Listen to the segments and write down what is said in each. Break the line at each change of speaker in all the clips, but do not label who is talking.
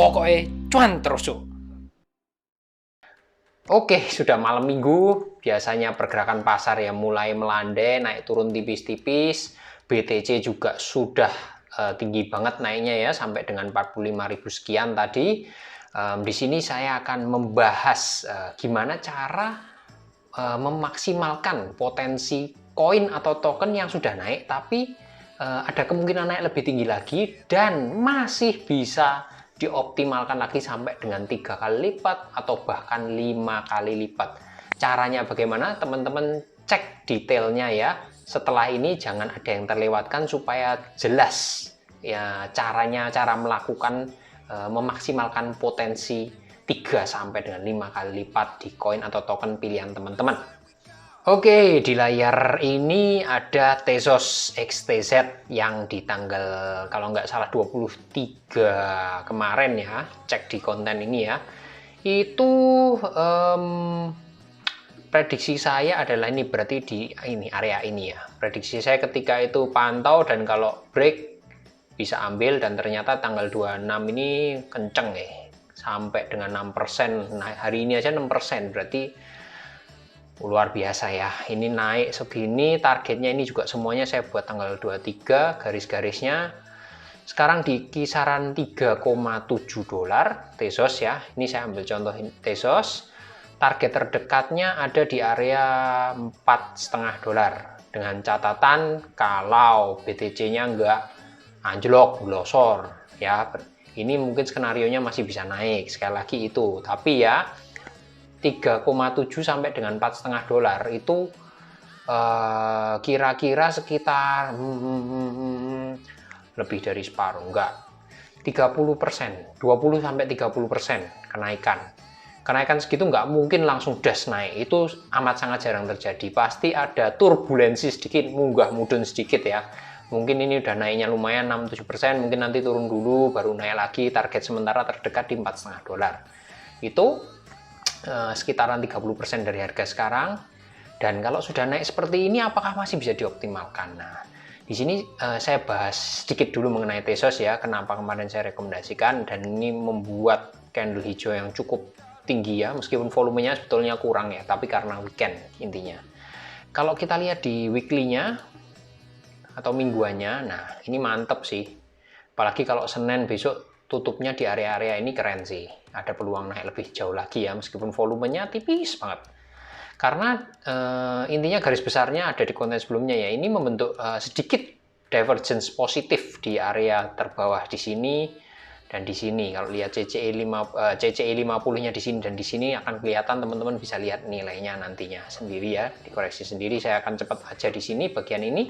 pokoknya cuan terus Cuk. Oke, sudah malam minggu, biasanya pergerakan pasar ya mulai melandai, naik turun tipis-tipis. BTC juga sudah tinggi banget naiknya ya, sampai dengan 45.000 sekian tadi. Di sini saya akan membahas gimana cara memaksimalkan potensi koin atau token yang sudah naik, tapi ada kemungkinan naik lebih tinggi lagi dan masih bisa dioptimalkan lagi sampai dengan 3 kali lipat atau bahkan 5 kali lipat. Caranya bagaimana? Teman-teman cek detailnya ya. Setelah ini jangan ada yang terlewatkan supaya jelas ya caranya, cara melakukan memaksimalkan potensi 3 sampai dengan 5 kali lipat di koin atau token pilihan teman-teman. Oke, di layar ini ada Tezos XTZ yang di tanggal kalau nggak salah 23 kemarin ya, cek di konten ini ya. Itu prediksi saya adalah ini berarti di ini area ini ya. Prediksi saya ketika itu pantau dan kalau break bisa ambil, dan ternyata tanggal 26 ini kenceng ya. Sampai dengan 6%. Nah, hari ini aja 6%, berarti luar biasa ya. Ini naik segini, targetnya ini juga semuanya saya buat tanggal 23 garis-garisnya. Sekarang di kisaran 3,7 dolar Tezos ya. Ini saya ambil contoh Tezos. Target terdekatnya ada di area 4,5 dolar. Dengan catatan kalau BTC-nya nggak anjlok, glosor ya. Ini mungkin skenarionya masih bisa naik. Sekali lagi itu. Tapi ya 3,7 sampai dengan 4,5 dolar itu kira-kira sekitar lebih dari separuh, enggak, 30%, 20 sampai 30% kenaikan segitu nggak mungkin langsung das naik, itu amat sangat jarang terjadi. Pasti ada turbulensi sedikit, munggah mudun sedikit ya. Mungkin ini udah naiknya lumayan 6-7%, mungkin nanti turun dulu baru naik lagi. Target sementara terdekat di 4,5 dolar. Itu sekitaran 30% dari harga sekarang. Dan kalau sudah naik seperti ini, apakah masih bisa dioptimalkan? Nah, di sini saya bahas sedikit dulu mengenai Tezos ya, kenapa kemarin saya rekomendasikan, dan ini membuat candle hijau yang cukup tinggi ya, meskipun volumenya sebetulnya kurang ya, tapi karena weekend intinya. Kalau kita lihat di weekly-nya atau mingguannya, nah ini mantep sih, apalagi kalau Senin besok tutupnya di area-area ini keren sih, ada peluang naik lebih jauh lagi ya, meskipun volumenya tipis banget. Karena intinya garis besarnya ada di konten sebelumnya ya, ini membentuk sedikit divergence positif di area terbawah di sini dan di sini. Kalau lihat CCE 50-nya di sini dan di sini akan kelihatan, teman-teman bisa lihat nilainya nantinya sendiri ya, dikoreksi sendiri. Saya akan cepat aja di sini bagian ini.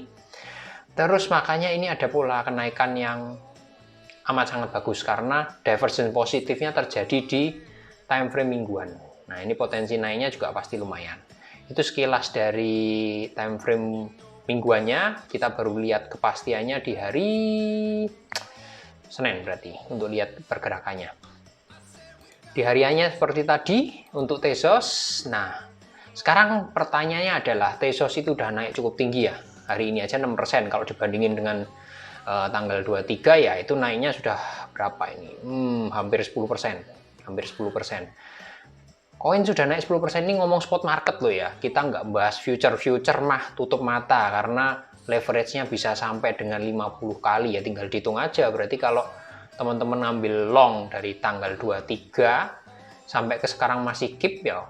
Terus makanya ini ada pola kenaikan yang amat sangat bagus karena divergence positifnya terjadi di time frame mingguan. Nah, ini potensi naiknya juga pasti lumayan. Itu sekilas dari time frame mingguannya. Kita baru lihat kepastiannya di hari Senin berarti untuk lihat pergerakannya. Di hariannya seperti tadi untuk Tezos. Nah, sekarang pertanyaannya adalah Tezos itu udah naik cukup tinggi ya. Hari ini aja 6% kalau dibandingin dengan tanggal 23 ya, itu naiknya sudah berapa ini? Hampir 10%. Hampir 10%. Koin sudah naik 10%, ini ngomong spot market loh ya. Kita nggak bahas future mah tutup mata karena leverage-nya bisa sampai dengan 50 kali ya, tinggal dihitung aja. Berarti kalau teman-teman ngambil long dari tanggal 23 sampai ke sekarang masih keep ya,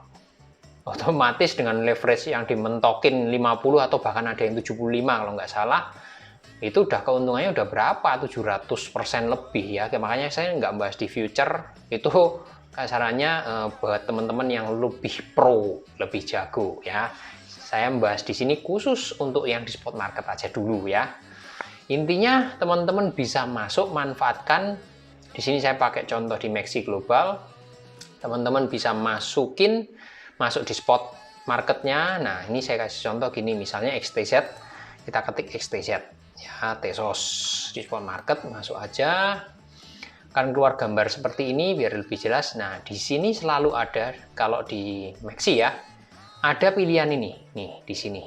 otomatis dengan leverage yang dimentokin 50 atau bahkan ada yang 75 kalau nggak salah, itu udah keuntungannya udah berapa? 700% lebih ya. Makanya saya nggak bahas di future, itu kasarannya buat teman-teman yang lebih pro, lebih jago ya. Saya membahas di sini khusus untuk yang di spot market aja dulu ya. Intinya teman-teman bisa masuk, manfaatkan. Di sini saya pakai contoh di Maxi Global. Teman-teman bisa masuk di spot marketnya. Nah, ini saya kasih contoh gini, misalnya XTZ. Kita ketik XTZ ya, Tezos di spot market, masuk aja. Akan keluar gambar seperti ini biar lebih jelas. Nah, di sini selalu ada, kalau di Maxi ya, ada pilihan ini nih, di sini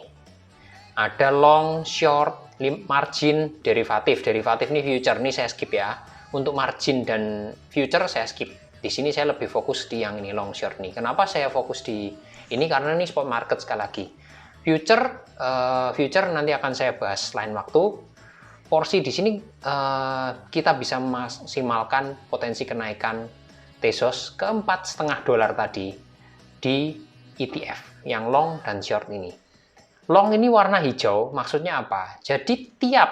ada long, short, margin, derivatif. Derivatif ini future, ini saya skip ya. Untuk margin dan future saya skip. Di sini saya lebih fokus di yang ini long short nih. Kenapa saya fokus di ini? Karena ini spot market sekali lagi. Future nanti akan saya bahas lain waktu. Porsi di sini kita bisa maksimalkan potensi kenaikan Tezos ke $4,5 tadi di ETF yang long dan short ini. Long ini warna hijau, maksudnya apa? Jadi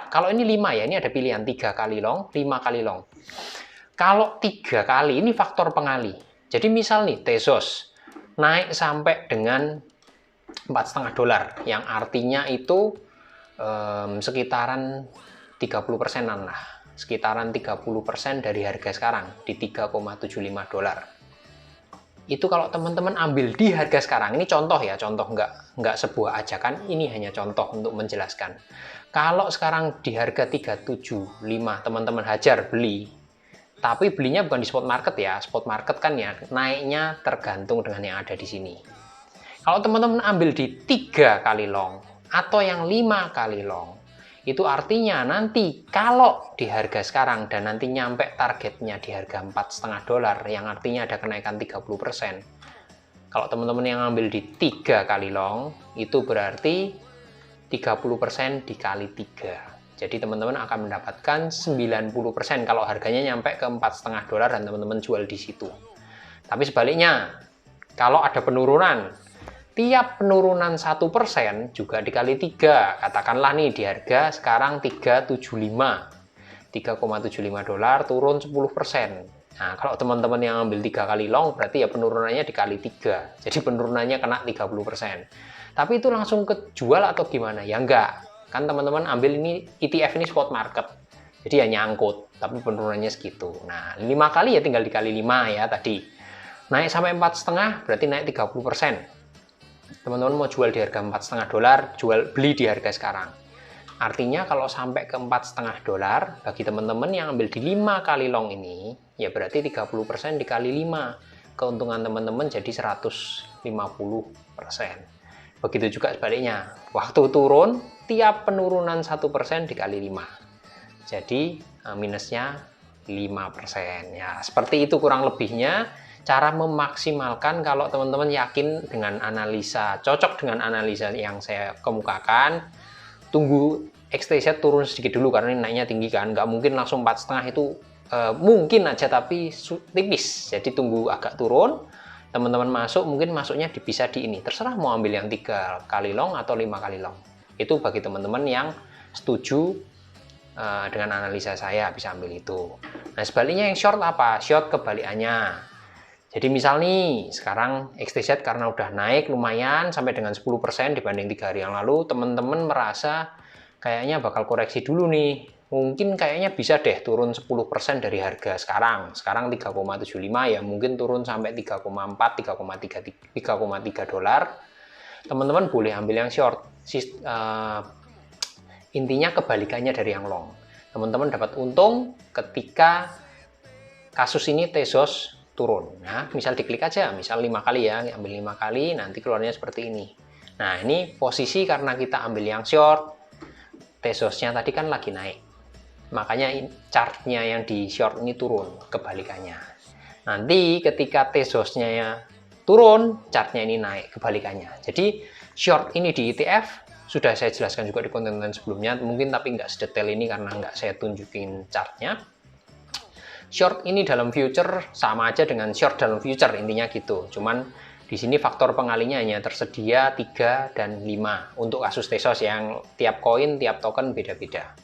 kalau ini 5 ya, ini ada pilihan 3 kali long, 5 kali long. Kalau 3 kali, ini faktor pengali. Jadi misal nih, Tezos naik sampai dengan $4,5, yang artinya itu sekitaran 30%-an lah. Sekitaran 30% dari harga sekarang, di $3,75. Itu kalau teman-teman ambil di harga sekarang, ini contoh ya, contoh nggak sebuah ajakan, ini hanya contoh untuk menjelaskan. Kalau sekarang di harga 375, teman-teman hajar beli, tapi belinya bukan di spot market ya, spot market kan ya naiknya tergantung dengan yang ada di sini. Kalau teman-teman ambil di 3 kali long, atau yang 5 kali long, itu artinya nanti kalau di harga sekarang dan nanti nyampe targetnya di harga $4,5, yang artinya ada kenaikan 30%. Kalau teman-teman yang ambil di 3 kali long, itu berarti 30% dikali 3. Jadi teman-teman akan mendapatkan 90% kalau harganya nyampe ke $4,5 dan teman-teman jual di situ. Tapi sebaliknya, kalau ada penurunan, tiap penurunan 1% juga dikali 3. Katakanlah nih di harga sekarang 3,75 $3,75 turun 10%. Nah, kalau teman-teman yang ambil 3 kali long berarti ya penurunannya dikali 3. Jadi penurunannya kena 30%. Tapi itu langsung kejual atau gimana? Ya enggak. Kan teman-teman ambil ini ETF ini spot market. Jadi ya nyangkut, tapi penurunannya segitu. Nah, 5 kali ya tinggal dikali 5 ya tadi. Naik sampai 4,5 berarti naik 30%. Teman-teman mau jual di harga $4,5, beli di harga sekarang. Artinya kalau sampai ke $4,5, bagi teman-teman yang ambil di 5 kali long ini, ya berarti 30% dikali 5. Keuntungan teman-teman jadi 150%. Begitu juga sebaliknya. Waktu turun, tiap penurunan 1% dikali 5. Jadi minusnya 5%. Ya, seperti itu kurang lebihnya. Cara memaksimalkan kalau teman-teman yakin dengan analisa, cocok dengan analisa yang saya kemukakan, tunggu XTZ turun sedikit dulu karena ini naiknya tinggi kan, nggak mungkin langsung 4,5 itu mungkin aja tapi tipis. Jadi tunggu agak turun, teman-teman masuk, mungkin masuknya bisa di ini. Terserah mau ambil yang 3 kali long atau 5 kali long. Itu bagi teman-teman yang setuju dengan analisa saya bisa ambil itu. Nah sebaliknya yang short apa? Short kebalikannya. Jadi misal nih, sekarang XTZ karena udah naik lumayan sampai dengan 10% dibanding 3 hari yang lalu, teman-teman merasa kayaknya bakal koreksi dulu nih. Mungkin kayaknya bisa deh turun 10% dari harga sekarang. Sekarang 3,75 ya mungkin turun sampai 3,4, 3,3 dolar. Teman-teman boleh ambil yang short. Intinya kebalikannya dari yang long. Teman-teman dapat untung ketika kasus ini Tezos turun. Nah, misal diklik aja, misal 5 kali ya, ambil 5 kali, nanti keluarnya seperti ini. Nah, ini posisi karena kita ambil yang short, Tezosnya tadi kan lagi naik. Makanya chartnya yang di short ini turun, kebalikannya. Nanti ketika Tezosnya turun, chartnya ini naik, kebalikannya. Jadi, short ini di ETF, sudah saya jelaskan juga di konten-konten sebelumnya, mungkin tapi nggak sedetail ini karena nggak saya tunjukin chartnya. Short ini dalam future sama aja dengan short dalam future, intinya gitu. Cuman di sini faktor pengalinya hanya tersedia 3 dan 5 untuk kasus Tezos yang tiap koin, tiap token beda-beda.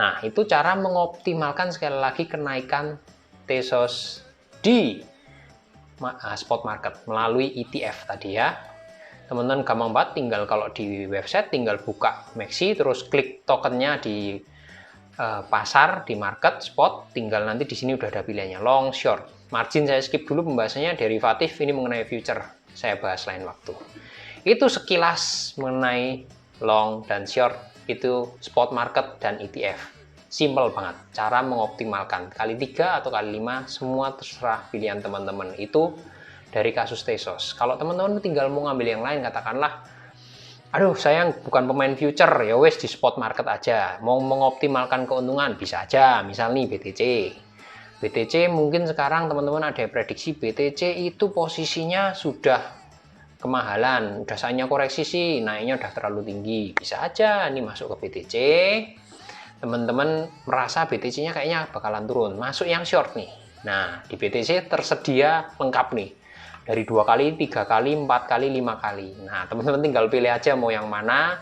Nah, itu cara mengoptimalkan sekali lagi kenaikan Tezos di spot market melalui ETF tadi ya. Teman-teman gampang banget, tinggal kalau di website tinggal buka Maxi terus klik tokennya di pasar, di market, spot, tinggal nanti di sini udah ada pilihannya long, short. Margin saya skip dulu pembahasannya, derivatif ini mengenai future saya bahas lain waktu. Itu sekilas mengenai long dan short, itu spot market dan ETF. Simple banget, cara mengoptimalkan kali 3 atau kali 5 semua terserah pilihan teman-teman. Itu dari kasus Tezos. Kalau teman-teman tinggal mau ngambil yang lain, katakanlah aduh sayang bukan pemain future, ya wes di spot market aja, mau mengoptimalkan keuntungan bisa aja, misal nih BTC BTC mungkin sekarang teman-teman ada yang prediksi BTC itu posisinya sudah kemahalan, udah saatnya koreksi sih, naiknya udah terlalu tinggi. Bisa aja ini masuk ke BTC, teman-teman merasa BTC-nya kayaknya bakalan turun, masuk yang short nih. Nah, di BTC tersedia lengkap nih, dari 2 kali, 3 kali, 4 kali, 5 kali. Nah, teman-teman tinggal pilih aja mau yang mana.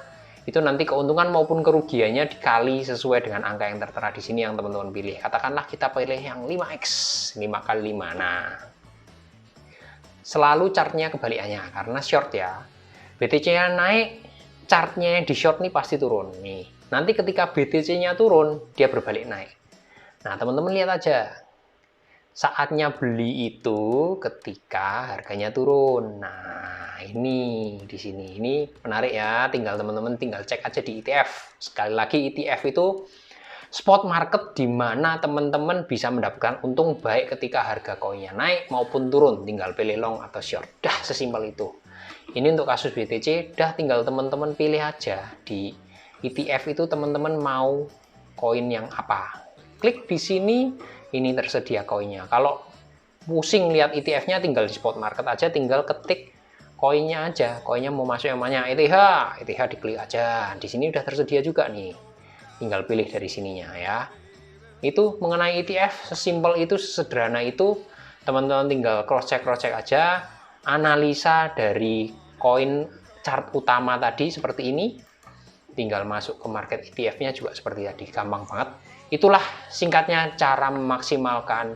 Itu nanti keuntungan maupun kerugiannya dikali sesuai dengan angka yang tertera di sini yang teman-teman pilih. Katakanlah kita pilih yang 5x, 5 kali 5. Nah, selalu chartnya kebalikannya karena short ya. BTC-nya naik, chartnya yang di short nih pasti turun nih. Nanti ketika BTC-nya turun, dia berbalik naik. Nah, teman-teman lihat aja. Saatnya beli itu ketika harganya turun. Nah, ini di sini. Ini menarik ya, tinggal teman-teman tinggal cek aja di ETF. Sekali lagi ETF itu spot market di mana teman-teman bisa mendapatkan untung baik ketika harga koinnya naik maupun turun. Tinggal pilih long atau short. Dah sesimpel itu. Ini untuk kasus BTC, dah tinggal teman-teman pilih aja di ETF itu teman-teman mau koin yang apa. Klik di sini. Ini tersedia koinnya. Kalau pusing lihat ETF-nya tinggal di spot market aja, tinggal ketik koinnya aja. Koinnya mau masuk yang mana? ETH diklik aja. Di sini udah tersedia juga nih. Tinggal pilih dari sininya ya. Itu mengenai ETF sesimpel itu, sesederhana itu. Teman-teman tinggal cross-check aja. Analisa dari koin chart utama tadi seperti ini. Tinggal masuk ke market ETF-nya juga seperti tadi, gampang banget. Itulah singkatnya cara memaksimalkan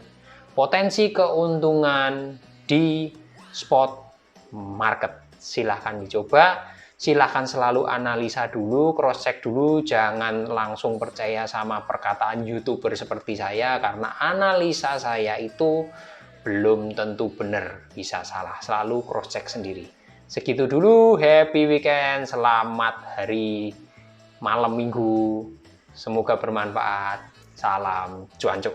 potensi keuntungan di spot market. Silahkan dicoba, silahkan selalu analisa dulu, cross check dulu, jangan langsung percaya sama perkataan YouTuber seperti saya karena analisa saya itu belum tentu benar, bisa salah. Selalu cross check sendiri. Segitu dulu, happy weekend, selamat hari malam minggu. Semoga bermanfaat. Salam cuancuk.